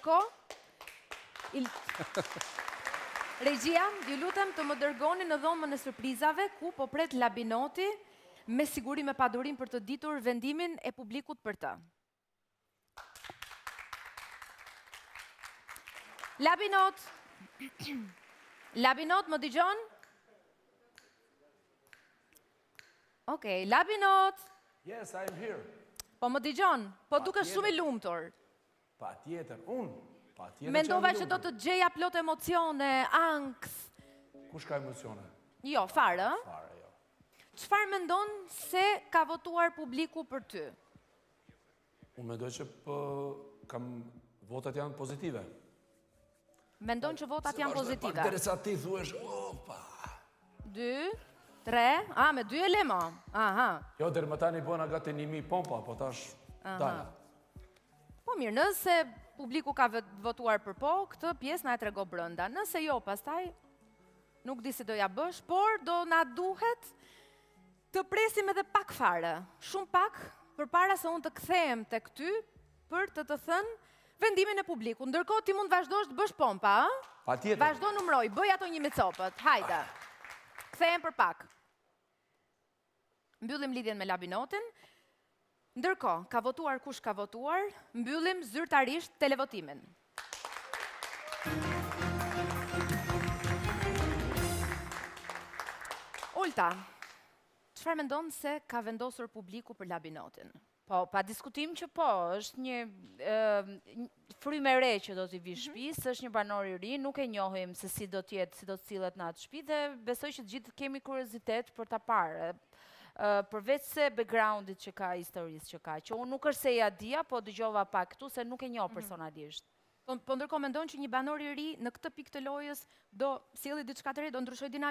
ndërkohë, Regjia, ju lutem të më dërgoni në dhomën e surprizave, ku po pret Labinoti, me siguri me padurim për të ditur vendimin e publikut për të. Labinot, Labinot, më dëgjon? Okej, Labinot. Yes, I'm here. Po më dëgjon, po dukesh shumë i lumtur. Patjetër, unë. Mendova që do të gjeja plot emocione, angst. Kush ka emocione? Jo, fare, ë? Fare, jo. Çfarë mendon se ka votuar publiku për ty? Unë mendoj që votat janë pozitive. Mendon që votat janë pozitive? Pak derisa ti thuesh, opa. 2, 3, me 2 e lema. Aha. Jo, deri më tani bëna gati 1000 pompa, po tash dala. Po mirë, nëse publiku ka votuar për po, këtë pjesë na e trego brenda. Nëse jo, pastaj nuk di si do ja bësh, por do na duhet të presim edhe pak fare, shumë pak, përpara se unë të kthehem tek ty për të thënë vendimin e publikut. Ndërkohë ti mund vazhdosh të bësh pompa, ë? Patjetër. Vazhdo numroj, bëj ato 1 me copët. Hajde. Kthehem për pak. Mbyllim lidhjen me Labinotin. Ndërkohë, ka votuar kush ka votuar, mbyllim zyrtarisht televotimin. Olta, çfarë mendon se ka vendosur publiku për Labinotin? Po, pa diskutim që po, është një frymë e re që do t'i vi shtëpis, është një banor i ri, nuk e njohim se si do t'jetë, si do t'cillet në atë shtëpi dhe besoj që të gjithë kemi kuriozitet për ta parë. Përveç se backgroundit që ka, historisë që ka, që unë nuk është se ja dija, po dëgjova pak këtu se nuk e njoh personalisht. Po ndërkohë mendon që një banor i ri në këtë pikë të lojës do sjellë diçka të re, do ndryshoj dinamikën?